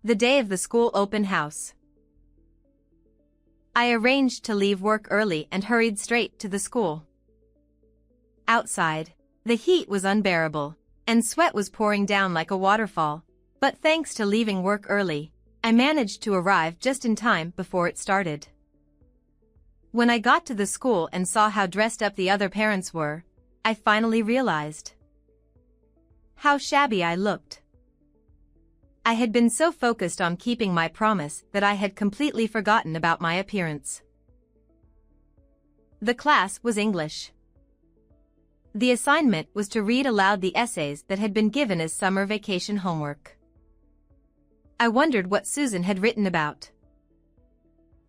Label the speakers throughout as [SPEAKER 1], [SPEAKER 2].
[SPEAKER 1] The day of the school open house. I arranged to leave work early and hurried straight to the school. Outside, the heat was unbearable, and sweat was pouring down like a waterfall, but thanks to leaving work early, I managed to arrive just in time before it started. When I got to the school and saw how dressed up the other parents were, I finally realized how shabby I looked. I had been so focused on keeping my promise that I had completely forgotten about my appearance. The class was English. The assignment was to read aloud the essays that had been given as summer vacation homework. I wondered what Susan had written about.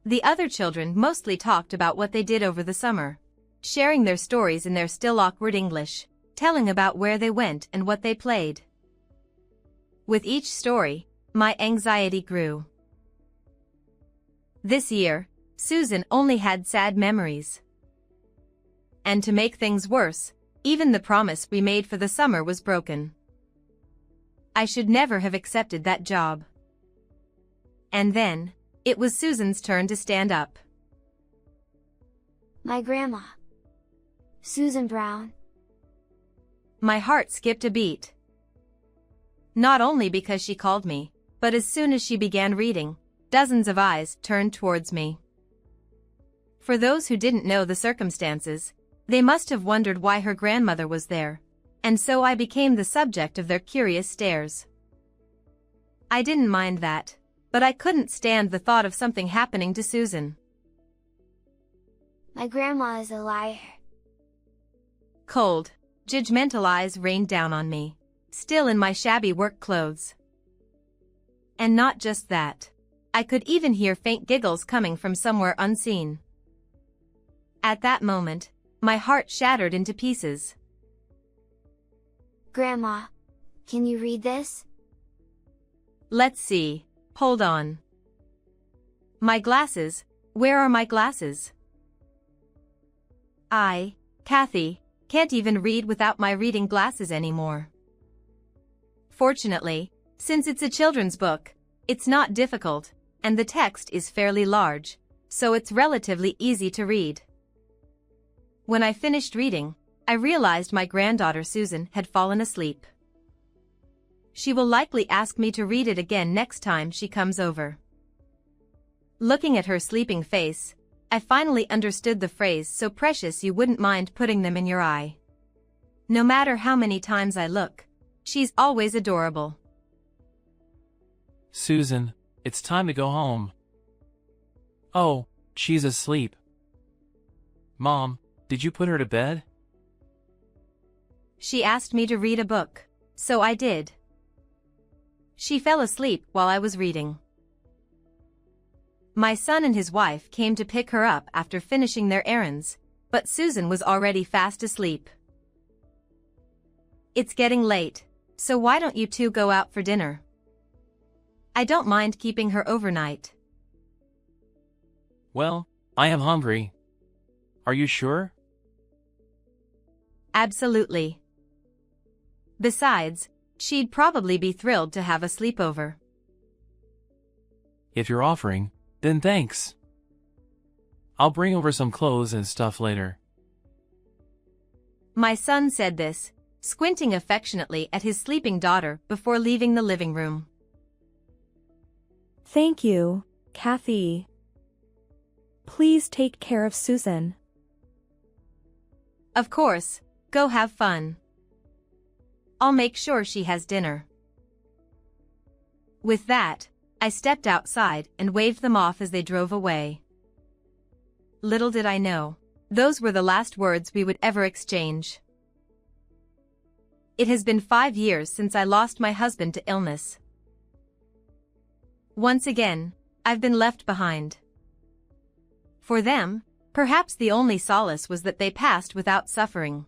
[SPEAKER 1] The other children mostly talked about what they did over the summer, sharing their stories in their still awkward English, telling about where they went and what they played. With each story, my anxiety grew. This year, Susan only had sad memories. And to make things worse, even the promise we made for the summer was broken. I should never have accepted that job. And then, it was Susan's turn to stand up.
[SPEAKER 2] My grandma. Susan Brown.
[SPEAKER 1] My heart skipped a beat. Not only because she called me, but as soon as she began reading, dozens of eyes turned towards me. For those who didn't know the circumstances, they must have wondered why her grandmother was there, and so I became the subject of their curious stares. I didn't mind that, but I couldn't stand the thought of something happening to Susan.
[SPEAKER 2] My grandma is a liar.
[SPEAKER 1] Cold, judgmental eyes rained down on me, still in my shabby work clothes. And not just that. I could even hear faint giggles coming from somewhere unseen. At that moment, my heart shattered into pieces.
[SPEAKER 2] Grandma, can you read this?
[SPEAKER 1] Let's see, hold on. My glasses, where are my glasses? Kathy, can't even read without my reading glasses anymore. Fortunately, since it's a children's book, it's not difficult, and the text is fairly large, so it's relatively easy to read. When I finished reading, I realized my granddaughter Susan had fallen asleep. She will likely ask me to read it again next time she comes over. Looking at her sleeping face, I finally understood the phrase "so precious you wouldn't mind putting them in your eye." No matter how many times I look, she's always adorable.
[SPEAKER 3] Susan, it's time to go home. Oh, she's asleep. Mom, did you put her to bed?
[SPEAKER 1] She asked me to read a book, so I did. She fell asleep while I was reading. My son and his wife came to pick her up after finishing their errands, but Susan was already fast asleep. It's getting late, so why don't you two go out for dinner? I don't mind keeping her overnight.
[SPEAKER 3] Well, I am hungry. Are you sure?
[SPEAKER 1] Absolutely. Besides, she'd probably be thrilled to have a sleepover.
[SPEAKER 3] If you're offering, then thanks. I'll bring over some clothes and stuff later.
[SPEAKER 1] My son said this, squinting affectionately at his sleeping daughter before leaving the living room.
[SPEAKER 4] Thank you, Kathy. Please take care of Susan.
[SPEAKER 1] Of course, go have fun. I'll make sure she has dinner. With that, I stepped outside and waved them off as they drove away. Little did I know, those were the last words we would ever exchange. It has been 5 years since I lost my husband to illness. Once again, I've been left behind. For them, perhaps the only solace was that they passed without suffering.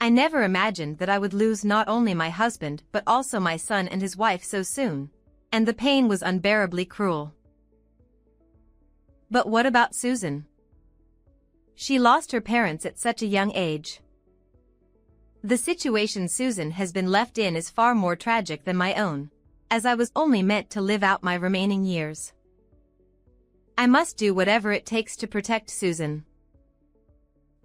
[SPEAKER 1] I never imagined that I would lose not only my husband but also my son and his wife so soon, and the pain was unbearably cruel. But what about Susan? She lost her parents at such a young age. The situation Susan has been left in is far more tragic than my own, as I was only meant to live out my remaining years. I must do whatever it takes to protect Susan.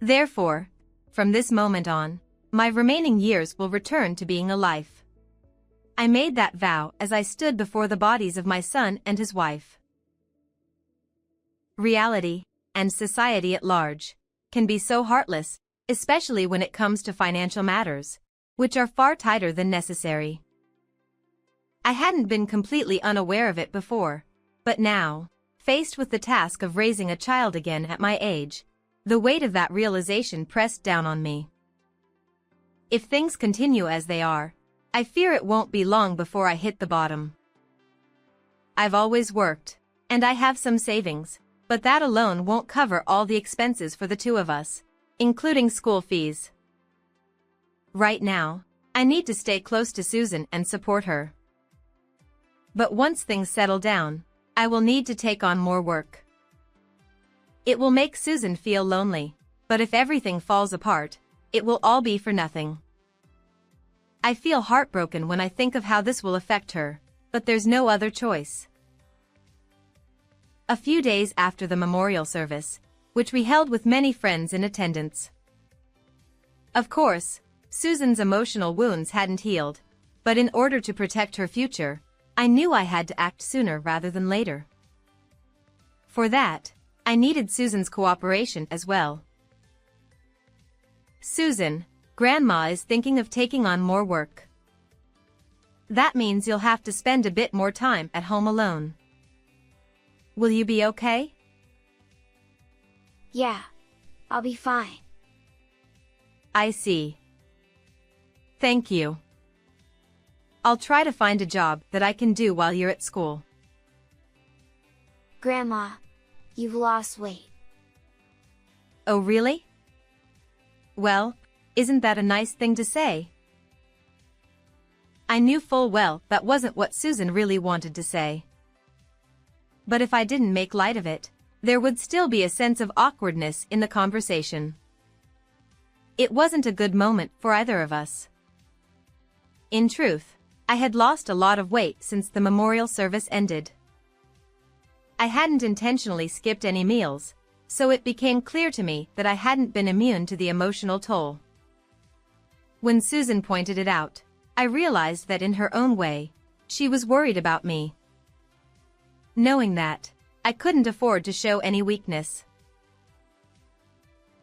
[SPEAKER 1] Therefore, from this moment on, my remaining years will return to being a life. I made that vow as I stood before the bodies of my son and his wife. Reality, and society at large, can be so heartless, especially when it comes to financial matters, which are far tighter than necessary. I hadn't been completely unaware of it before, but now, faced with the task of raising a child again at my age, the weight of that realization pressed down on me. If things continue as they are, I fear it won't be long before I hit the bottom. I've always worked, and I have some savings, but that alone won't cover all the expenses for the two of us, including school fees. Right now, I need to stay close to Susan and support her. But once things settle down, I will need to take on more work. It will make Susan feel lonely, but if everything falls apart, it will all be for nothing. I feel heartbroken when I think of how this will affect her, but there's no other choice. A few days after the memorial service, which we held with many friends in attendance. Of course, Susan's emotional wounds hadn't healed, but in order to protect her future, I knew I had to act sooner rather than later. For that, I needed Susan's cooperation as well. Susan, Grandma is thinking of taking on more work. That means you'll have to spend a bit more time at home alone. Will you be okay?
[SPEAKER 2] Yeah, I'll be fine.
[SPEAKER 1] I see. Thank you. I'll try to find a job that I can do while you're at school.
[SPEAKER 2] Grandma, you've lost weight.
[SPEAKER 1] Oh really? Well, isn't that a nice thing to say? I knew full well that wasn't what Susan really wanted to say. But if I didn't make light of it, there would still be a sense of awkwardness in the conversation. It wasn't a good moment for either of us. In truth, I had lost a lot of weight since the memorial service ended. I hadn't intentionally skipped any meals, so it became clear to me that I hadn't been immune to the emotional toll. When Susan pointed it out, I realized that in her own way, she was worried about me. Knowing that, I couldn't afford to show any weakness.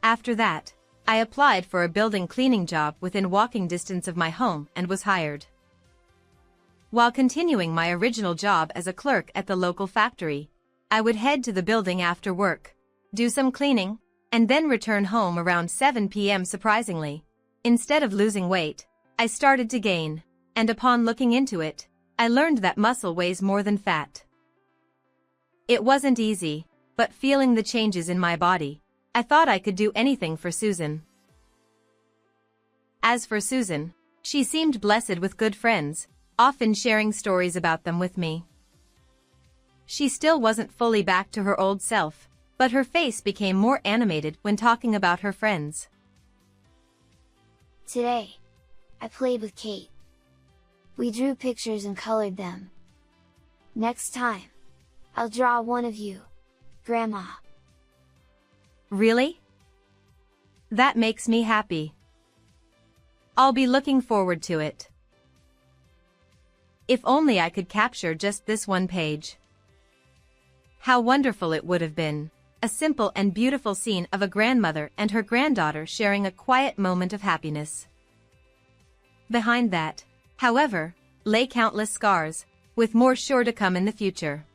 [SPEAKER 1] After that, I applied for a building cleaning job within walking distance of my home and was hired. While continuing my original job as a clerk at the local factory, I would head to the building after work, do some cleaning, and then return home around 7 p.m. Surprisingly, instead of losing weight, I started to gain, and upon looking into it, I learned that muscle weighs more than fat. It wasn't easy, but feeling the changes in my body, I thought I could do anything for Susan. As for Susan, she seemed blessed with good friends, often sharing stories about them with me. She still wasn't fully back to her old self, but her face became more animated when talking about her friends.
[SPEAKER 2] Today, I played with Kate. We drew pictures and colored them. Next time, I'll draw one of you, Grandma.
[SPEAKER 1] Really? That makes me happy. I'll be looking forward to it. If only I could capture just this one page. How wonderful it would have been, a simple and beautiful scene of a grandmother and her granddaughter sharing a quiet moment of happiness. Behind that, however, lay countless scars, with more sure to come in the future.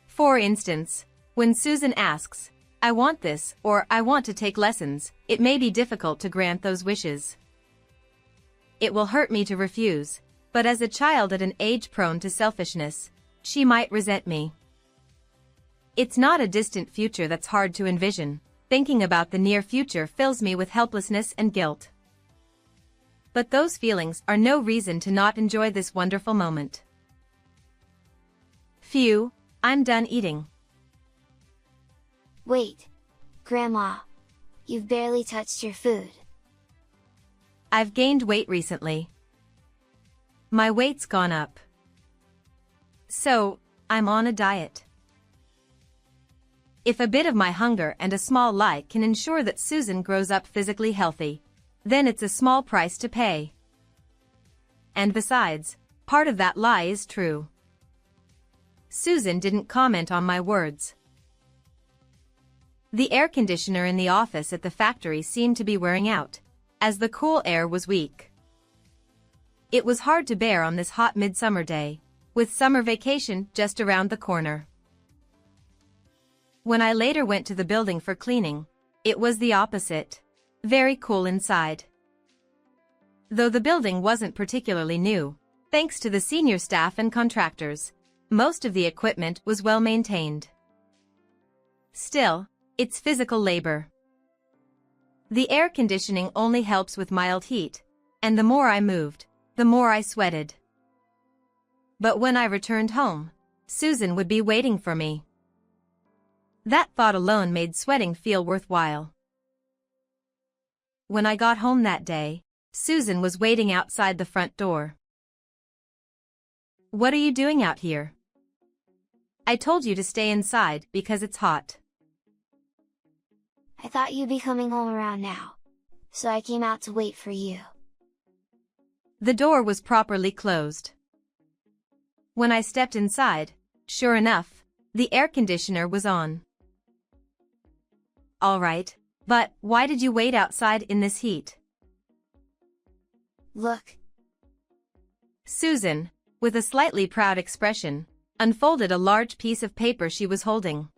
[SPEAKER 1] For instance, when Susan asks, "I want this," or "I want to take lessons," it may be difficult to grant those wishes. It will hurt me to refuse, but as a child at an age prone to selfishness, she might resent me. It's not a distant future that's hard to envision. Thinking about the near future fills me with helplessness and guilt. But those feelings are no reason to not enjoy this wonderful moment. Phew, I'm done eating.
[SPEAKER 2] Wait, Grandma, you've barely touched your food.
[SPEAKER 1] I've gained weight recently. My weight's gone up, So, I'm on a diet. If a bit of my hunger and a small lie can ensure that Susan grows up physically healthy, then it's a small price to pay. And besides, part of that lie is true. Susan didn't comment on my words. The air conditioner in the office at the factory seemed to be wearing out, as the cool air was weak. It was hard to bear on this hot midsummer day, with summer vacation just around the corner. When I later went to the building for cleaning, it was the opposite. Very cool inside. Though the building wasn't particularly new, thanks to the senior staff and contractors, most of the equipment was well maintained. Still, it's physical labor. The air conditioning only helps with mild heat, and the more I moved, the more I sweated. But when I returned home, Susan would be waiting for me. That thought alone made sweating feel worthwhile. When I got home that day, Susan was waiting outside the front door. "What are you doing out here?" "I told you to stay inside because it's hot."
[SPEAKER 2] I thought you'd be coming home around now, so I came out to wait for you.
[SPEAKER 1] The door was properly closed. When I stepped inside, sure enough, the air conditioner was on. "All right, but why did you wait outside in this heat?"
[SPEAKER 2] Look.
[SPEAKER 1] Susan, with a slightly proud expression, unfolded a large piece of paper she was holding.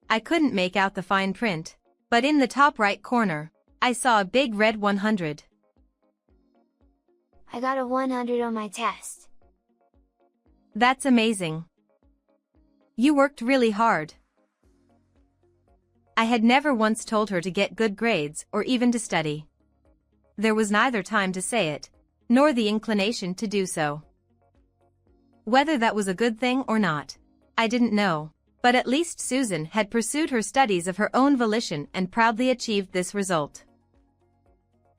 [SPEAKER 1] I couldn't make out the fine print, but in the top right corner, I saw a big red 100.
[SPEAKER 2] I got a 100 on my test.
[SPEAKER 1] That's amazing. You worked really hard. I had never once told her to get good grades or even to study. There was neither time to say it, nor the inclination to do so. Whether that was a good thing or not, I didn't know, but at least Susan had pursued her studies of her own volition and proudly achieved this result.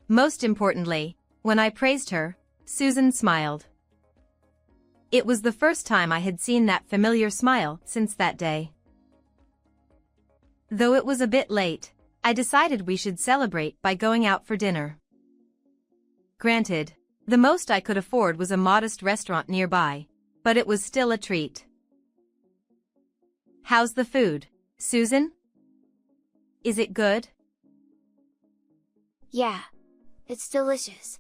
[SPEAKER 1] Most importantly, when I praised her, Susan smiled. It was the first time I had seen that familiar smile since that day. Though it was a bit late, I decided we should celebrate by going out for dinner. Granted, the most I could afford was a modest restaurant nearby, but it was still a treat. "How's the food, Susan? Is it good?"
[SPEAKER 2] Yeah, it's delicious.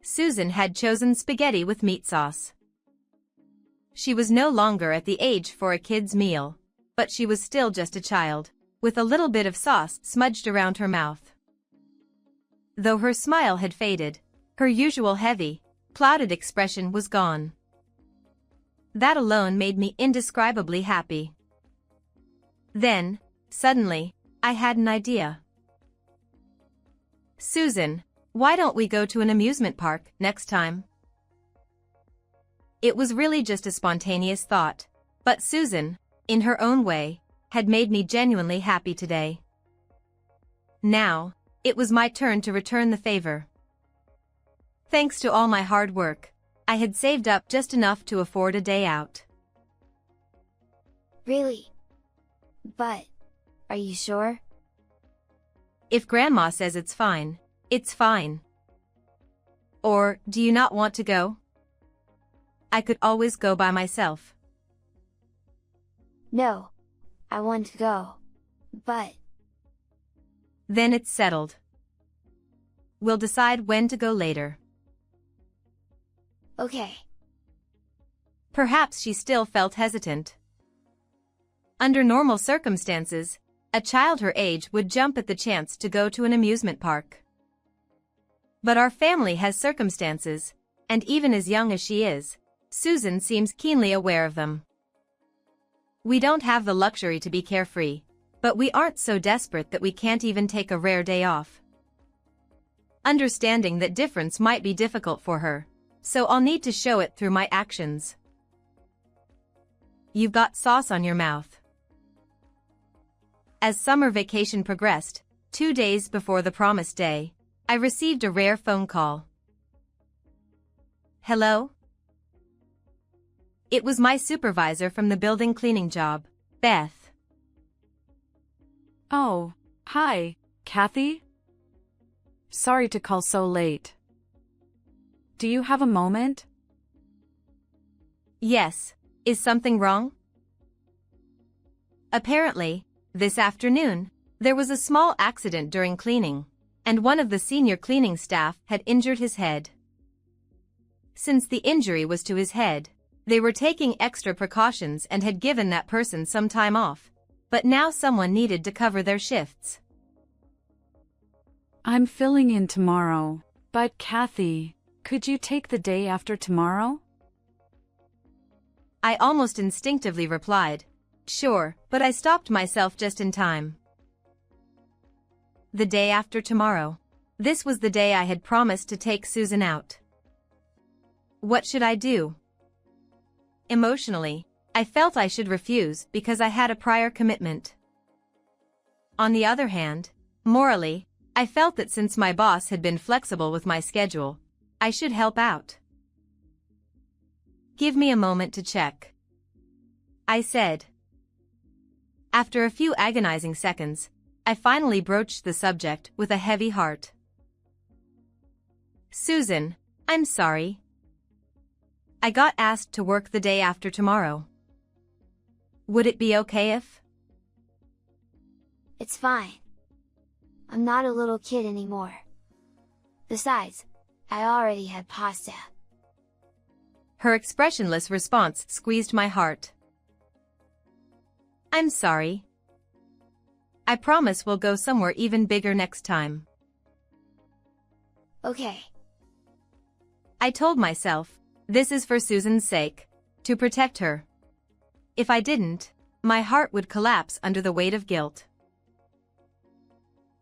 [SPEAKER 1] Susan had chosen spaghetti with meat sauce. She was no longer at the age for a kid's meal, but she was still just a child, with a little bit of sauce smudged around her mouth. Though her smile had faded, her usual heavy, clouded expression was gone. That alone made me indescribably happy. Then, suddenly, I had an idea. "Susan, why don't we go to an amusement park next time?" It was really just a spontaneous thought, but Susan, in her own way, had made me genuinely happy today. Now, it was my turn to return the favor. Thanks to all my hard work, I had saved up just enough to afford a day out.
[SPEAKER 2] Really? But, are you sure?
[SPEAKER 1] If Grandma says it's fine, it's fine. Or, do you not want to go? I could always go by myself.
[SPEAKER 2] No, I want to go. But...
[SPEAKER 1] Then it's settled. We'll decide when to go later.
[SPEAKER 2] Okay.
[SPEAKER 1] Perhaps she still felt hesitant. Under normal circumstances, a child her age would jump at the chance to go to an amusement park. But our family has circumstances, and even as young as she is, Susan seems keenly aware of them. We don't have the luxury to be carefree, but we aren't so desperate that we can't even take a rare day off. Understanding that difference might be difficult for her, so I'll need to show it through my actions. You've got sauce on your mouth. As summer vacation progressed, 2 days before the promised day, I received a rare phone call. "Hello? It was my supervisor from the building cleaning job, Beth.
[SPEAKER 5] Oh, hi, Kathy? Sorry to call so late. Do you have a moment?
[SPEAKER 1] Yes. Is something wrong? Apparently, this afternoon, there was a small accident during cleaning, and one of the senior cleaning staff had injured his head. Since the injury was to his head, they were taking extra precautions and had given that person some time off, but now someone needed to cover their shifts.
[SPEAKER 5] I'm filling in tomorrow, but Kathy, could you take the day after tomorrow?
[SPEAKER 1] I almost instinctively replied, sure, but I stopped myself just in time. The day after tomorrow. This was the day I had promised to take Susan out. What should I do? Emotionally, I felt I should refuse because I had a prior commitment. On the other hand, morally, I felt that since my boss had been flexible with my schedule, I should help out. Give me a moment to check, I said. After a few agonizing seconds, I finally broached the subject with a heavy heart. Susan, I'm sorry. I got asked to work the day after tomorrow. Would it be okay if?
[SPEAKER 2] It's fine. I'm not a little kid anymore. Besides, I already had pasta.
[SPEAKER 1] Her expressionless response squeezed my heart. I'm sorry. I promise we'll go somewhere even bigger next time.
[SPEAKER 2] Okay.
[SPEAKER 1] I told myself, this is for Susan's sake, to protect her. If I didn't, my heart would collapse under the weight of guilt.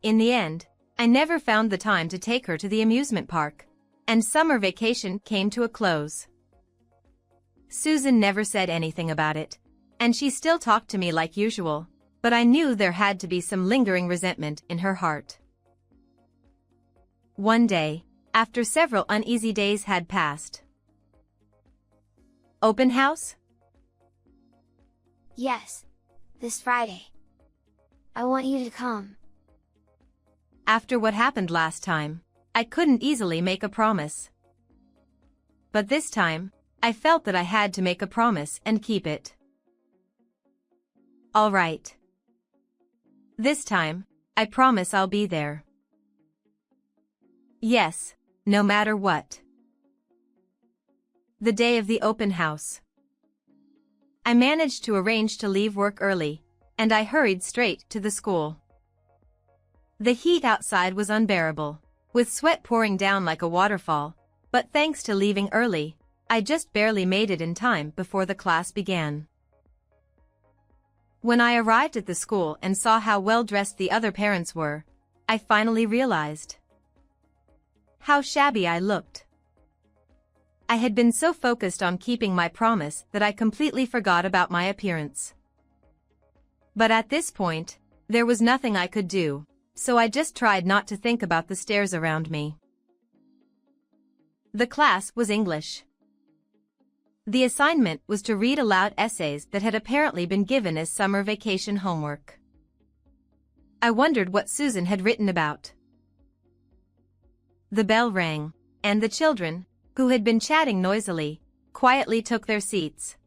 [SPEAKER 1] In the end, I never found the time to take her to the amusement park, and summer vacation came to a close. Susan never said anything about it, and she still talked to me like usual, but I knew there had to be some lingering resentment in her heart. One day, after several uneasy days had passed. Open house?
[SPEAKER 2] Yes. This Friday. I want you to come.
[SPEAKER 1] After what happened last time, I couldn't easily make a promise. But this time, I felt that I had to make a promise and keep it. All right. This time, I promise I'll be there. Yes, no matter what. The day of the open house. I managed to arrange to leave work early, and I hurried straight to the school. The heat outside was unbearable, with sweat pouring down like a waterfall, but thanks to leaving early, I just barely made it in time before the class began. When I arrived at the school and saw how well-dressed the other parents were, I finally realized how shabby I looked. I had been so focused on keeping my promise that I completely forgot about my appearance. But at this point, there was nothing I could do, so I just tried not to think about the stares around me. The class was English. The assignment was to read aloud essays that had apparently been given as summer vacation homework. I wondered what Susan had written about. The bell rang, and the children, who had been chatting noisily, quietly took their seats.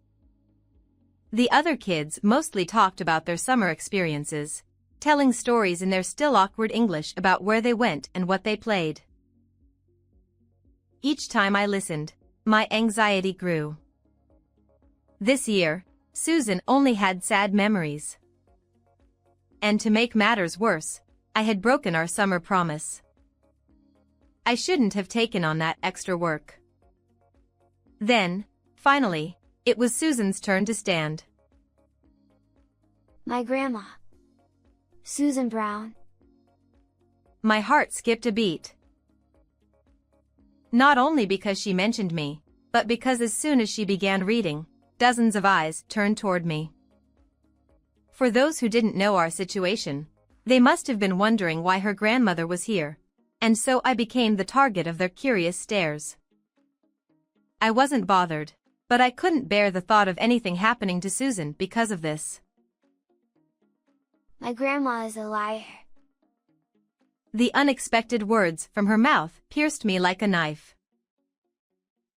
[SPEAKER 1] The other kids mostly talked about their summer experiences, telling stories in their still awkward English about where they went and what they played. Each time I listened, my anxiety grew. This year, Susan only had sad memories. And to make matters worse, I had broken our summer promise. I shouldn't have taken on that extra work. Then, finally, it was Susan's turn to stand.
[SPEAKER 2] My grandma. Susan Brown.
[SPEAKER 1] My heart skipped a beat. Not only because she mentioned me, but because as soon as she began reading, dozens of eyes turned toward me. For those who didn't know our situation, they must have been wondering why her grandmother was here, and so I became the target of their curious stares. I wasn't bothered, But I couldn't bear the thought of anything happening to Susan because of this.
[SPEAKER 2] My grandma is a liar.
[SPEAKER 1] The unexpected words from her mouth pierced me like a knife.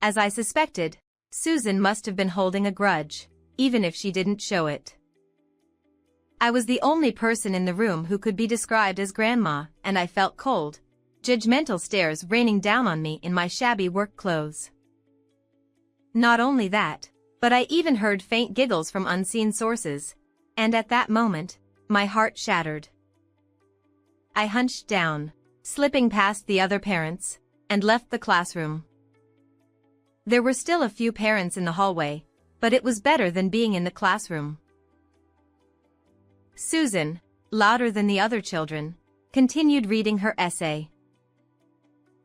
[SPEAKER 1] As I suspected, Susan must have been holding a grudge, even if she didn't show it. I was the only person in the room who could be described as grandma, and I felt cold, judgmental stares raining down on me in my shabby work clothes. Not only that, but I even heard faint giggles from unseen sources, and at that moment, my heart shattered. I hunched down, slipping past the other parents, and left the classroom. There were still a few parents in the hallway, but it was better than being in the classroom. Susan, louder than the other children, continued reading her essay.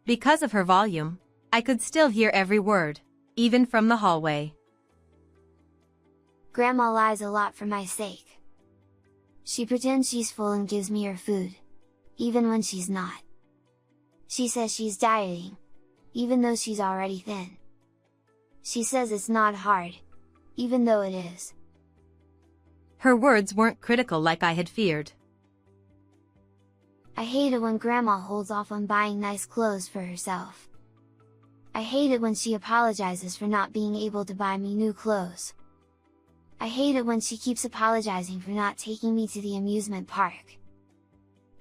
[SPEAKER 1] Because of her volume, I could still hear every word, even from the hallway.
[SPEAKER 2] Grandma lies a lot for my sake. She pretends she's full and gives me her food, even when she's not. She says she's dieting, even though she's already thin. She says it's not hard, even though it is.
[SPEAKER 1] Her words weren't critical like I had feared.
[SPEAKER 2] I hate it when Grandma holds off on buying nice clothes for herself. I hate it when she apologizes for not being able to buy me new clothes. I hate it when she keeps apologizing for not taking me to the amusement park.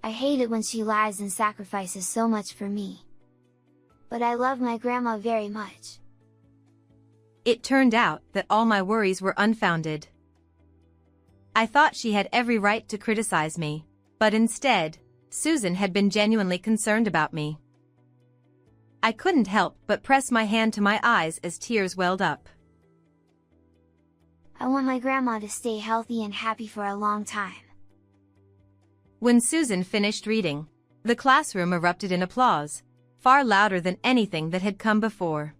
[SPEAKER 2] I hate it when she lies and sacrifices so much for me. But I love my grandma very much.
[SPEAKER 1] It turned out that all my worries were unfounded. I thought she had every right to criticize me, but instead, Susan had been genuinely concerned about me. I couldn't help but press my hand to my eyes as tears welled up.
[SPEAKER 2] I want my grandma to stay healthy and happy for a long time.
[SPEAKER 1] When Susan finished reading, the classroom erupted in applause, far louder than anything that had come before.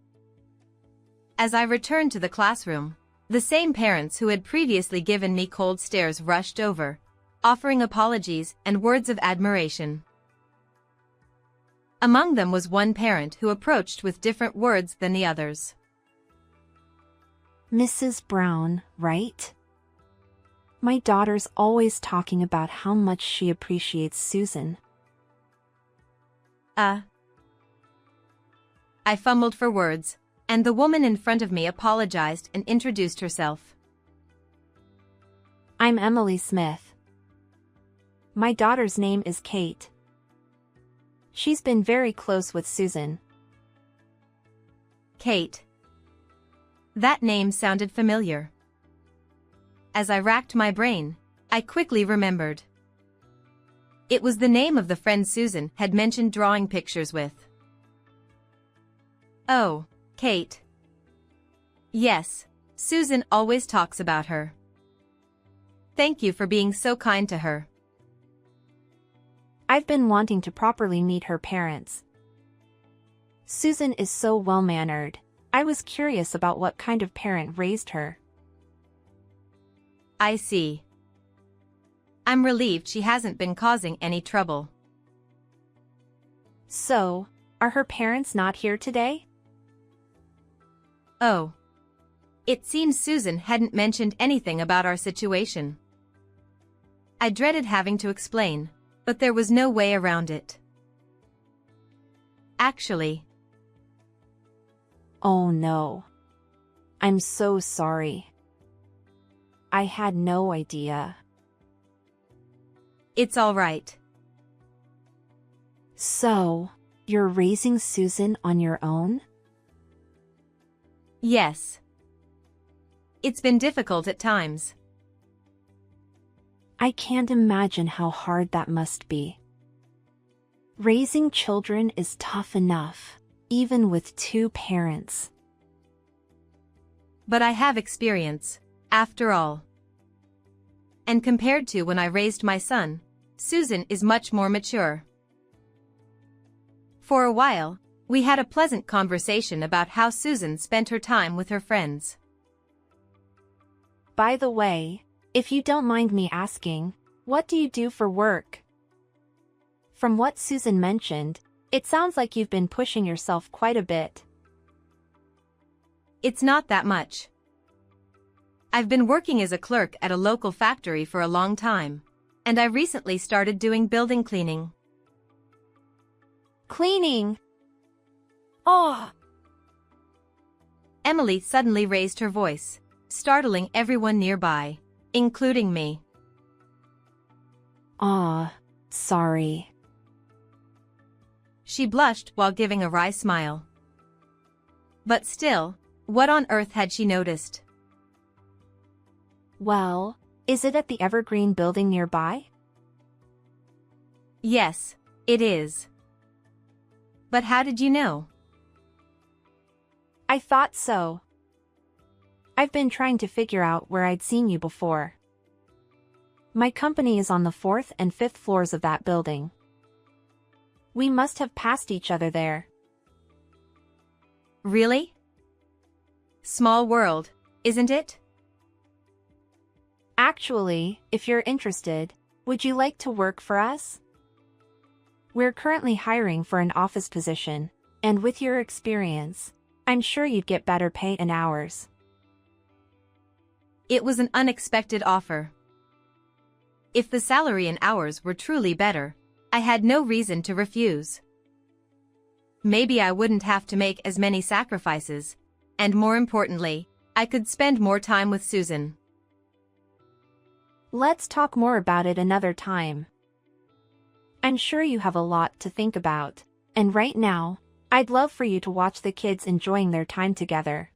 [SPEAKER 1] As I returned to the classroom, the same parents who had previously given me cold stares rushed over, offering apologies and words of admiration. Among them was one parent who approached with different words than the others.
[SPEAKER 4] Mrs. Brown, right? My daughter's always talking about how much she appreciates Susan.
[SPEAKER 1] I fumbled for words, and the woman in front of me apologized and introduced herself.
[SPEAKER 4] I'm Emily Smith. My daughter's name is Kate. She's been very close with Susan.
[SPEAKER 1] Kate. That name sounded familiar. As I racked my brain, I quickly remembered. It was the name of the friend Susan had mentioned drawing pictures with. Oh, Kate. Yes, Susan always talks about her. Thank you for being so kind to her.
[SPEAKER 4] I've been wanting to properly meet her parents. Susan is so well-mannered. I was curious about what kind of parent raised her.
[SPEAKER 1] I see. I'm relieved she hasn't been causing any trouble.
[SPEAKER 4] So, are her parents not here today?
[SPEAKER 1] Oh. It seems Susan hadn't mentioned anything about our situation. I dreaded having to explain, but there was no way around it. Actually.
[SPEAKER 4] Oh no. I'm so sorry. I had no idea.
[SPEAKER 1] It's all right.
[SPEAKER 4] So, you're raising Susan on your own?
[SPEAKER 1] Yes. It's been difficult at times.
[SPEAKER 4] I can't imagine how hard that must be. Raising children is tough enough, even with two parents.
[SPEAKER 1] But I have experience, after all. And compared to when I raised my son, Susan is much more mature. For a while, we had a pleasant conversation about how Susan spent her time with her friends.
[SPEAKER 4] By the way, if you don't mind me asking, what do you do for work? From what Susan mentioned, it sounds like you've been pushing yourself quite a bit.
[SPEAKER 1] It's not that much. I've been working as a clerk at a local factory for a long time, and I recently started doing building cleaning.
[SPEAKER 4] Cleaning! Oh!
[SPEAKER 1] Emily suddenly raised her voice, startling everyone nearby, including me.
[SPEAKER 4] Sorry.
[SPEAKER 1] She blushed while giving a wry smile. But still, what on earth had she noticed?
[SPEAKER 4] Well, is it at the Evergreen building nearby?
[SPEAKER 1] Yes, it is. But how did you know?
[SPEAKER 4] I thought so. I've been trying to figure out where I'd seen you before. My company is on the 4th and 5th floors of that building. We must have passed each other there.
[SPEAKER 1] Really? Small world, isn't it?
[SPEAKER 4] Actually, if you're interested, would you like to work for us? We're currently hiring for an office position, and with your experience, I'm sure you'd get better pay and hours.
[SPEAKER 1] It was an unexpected offer. If the salary and hours were truly better, I had no reason to refuse. Maybe I wouldn't have to make as many sacrifices, and more importantly, I could spend more time with Susan.
[SPEAKER 4] Let's talk more about it another time. I'm sure you have a lot to think about, and right now, I'd love for you to watch the kids enjoying their time together.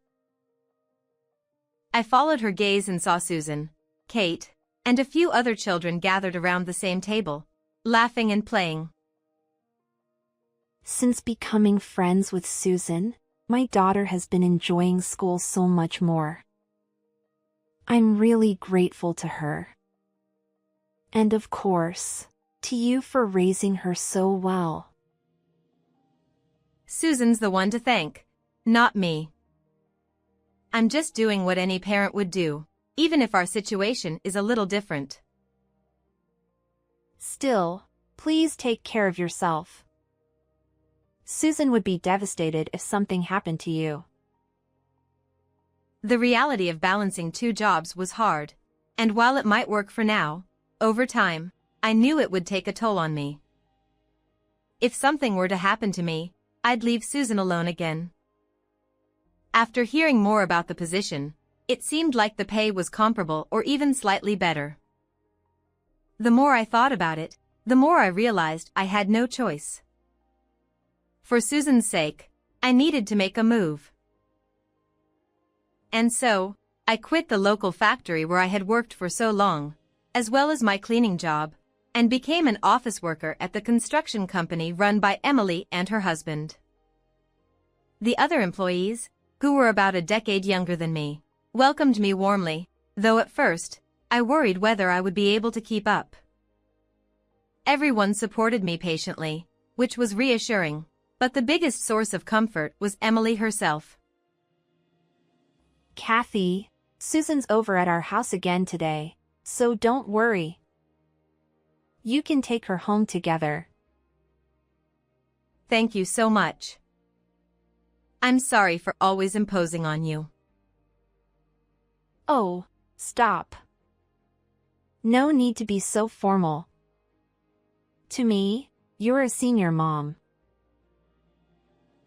[SPEAKER 1] I followed her gaze and saw Susan, Kate, and a few other children gathered around the same table, laughing and playing.
[SPEAKER 4] Since becoming friends with Susan, my daughter has been enjoying school so much more. I'm really grateful to her. And of course, to you for raising her so well.
[SPEAKER 1] Susan's the one to thank, not me. I'm just doing what any parent would do, even if our situation is a little different.
[SPEAKER 4] Still, please take care of yourself. Susan would be devastated if something happened to you.
[SPEAKER 1] The reality of balancing two jobs was hard, and while it might work for now, over time, I knew it would take a toll on me. If something were to happen to me, I'd leave Susan alone again. After hearing more about the position, it seemed like the pay was comparable or even slightly better. The more I thought about it, the more I realized I had no choice. For Susan's sake, I needed to make a move. And so, I quit the local factory where I had worked for so long, as well as my cleaning job, and became an office worker at the construction company run by Emily and her husband. The other employees, who were about a decade younger than me, welcomed me warmly, though at first, I worried whether I would be able to keep up. Everyone supported me patiently, which was reassuring, but the biggest source of comfort was Emily herself.
[SPEAKER 4] Kathy, Susan's over at our house again today, so don't worry. You can take her home together.
[SPEAKER 1] Thank you so much. I'm sorry for always imposing on you.
[SPEAKER 4] Oh, stop. No need to be so formal. To me, you're a senior mom.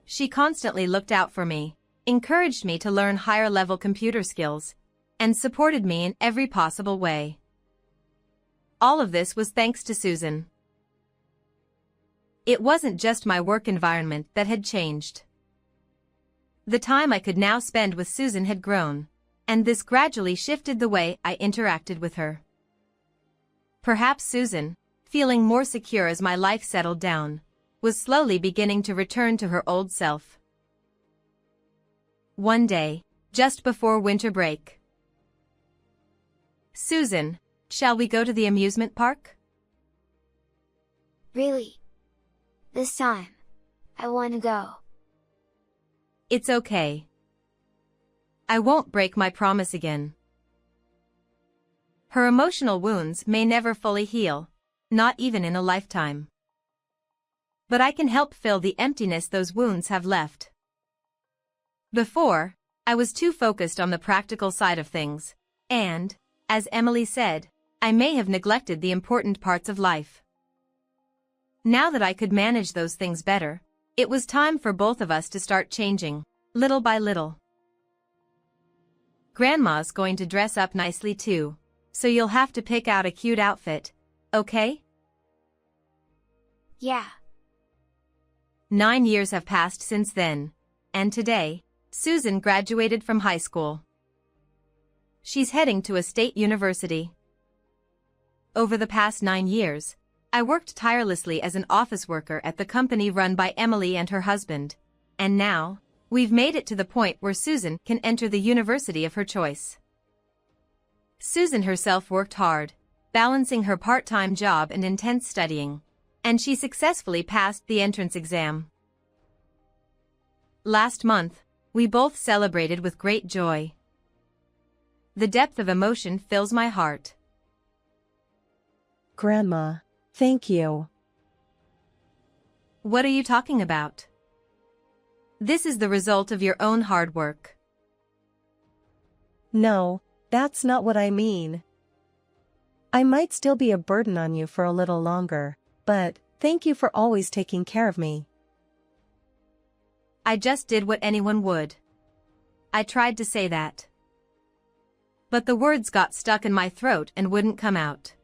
[SPEAKER 1] She constantly looked out for me, encouraged me to learn higher-level computer skills, and supported me in every possible way. All of this was thanks to Susan. It wasn't just my work environment that had changed. The time I could now spend with Susan had grown, and this gradually shifted the way I interacted with her. Perhaps Susan, feeling more secure as my life settled down, was slowly beginning to return to her old self. One day, just before winter break. Susan, shall we go to the amusement park?
[SPEAKER 2] Really? This time, I want to go.
[SPEAKER 1] It's okay. I won't break my promise again. Her emotional wounds may never fully heal, not even in a lifetime. But I can help fill the emptiness those wounds have left. Before, I was too focused on the practical side of things, and, as Emily said, I may have neglected the important parts of life. Now that I could manage those things better, it was time for both of us to start changing, little by little. Grandma's going to dress up nicely too, so you'll have to pick out a cute outfit, okay?
[SPEAKER 2] Yeah.
[SPEAKER 1] 9 years have passed since then, and today, Susan graduated from high school. She's heading to a state university. Over the past 9 years, I worked tirelessly as an office worker at the company run by Emily and her husband, and now, we've made it to the point where Susan can enter the university of her choice. Susan herself worked hard, balancing her part-time job and intense studying, and she successfully passed the entrance exam. Last month, we both celebrated with great joy. The depth of emotion fills my heart.
[SPEAKER 6] Grandma, thank you.
[SPEAKER 1] What are you talking about? This is the result of your own hard work.
[SPEAKER 6] No, that's not what I mean. I might still be a burden on you for a little longer, but thank you for always taking care of me.
[SPEAKER 1] I just did what anyone would. I tried to say that. But the words got stuck in my throat and wouldn't come out.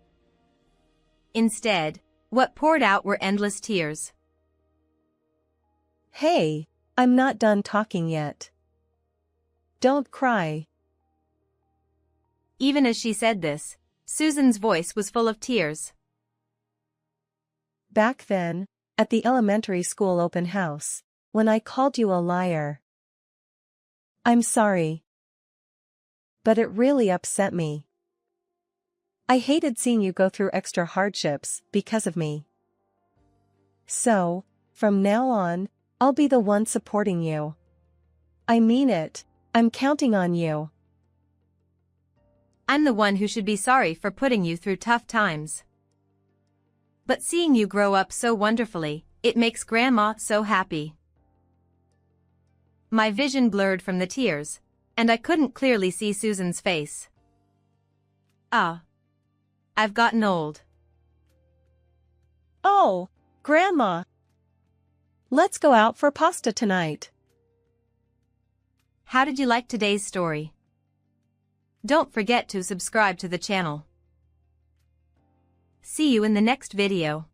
[SPEAKER 1] Instead, what poured out were endless tears.
[SPEAKER 6] Hey, I'm not done talking yet. Don't cry.
[SPEAKER 1] Even as she said this, Susan's voice was full of tears.
[SPEAKER 6] Back then, at the elementary school open house, when I called you a liar. I'm sorry. But it really upset me. I hated seeing you go through extra hardships because of me. So, from now on, I'll be the one supporting you. I mean it, I'm counting on you.
[SPEAKER 1] I'm the one who should be sorry for putting you through tough times. But seeing you grow up so wonderfully, it makes Grandma so happy. My vision blurred from the tears, and I couldn't clearly see Susan's face. Ah. I've gotten old.
[SPEAKER 6] Oh, Grandma. Let's go out for pasta tonight.
[SPEAKER 1] How did you like today's story? Don't forget to subscribe to the channel. See you in the next video.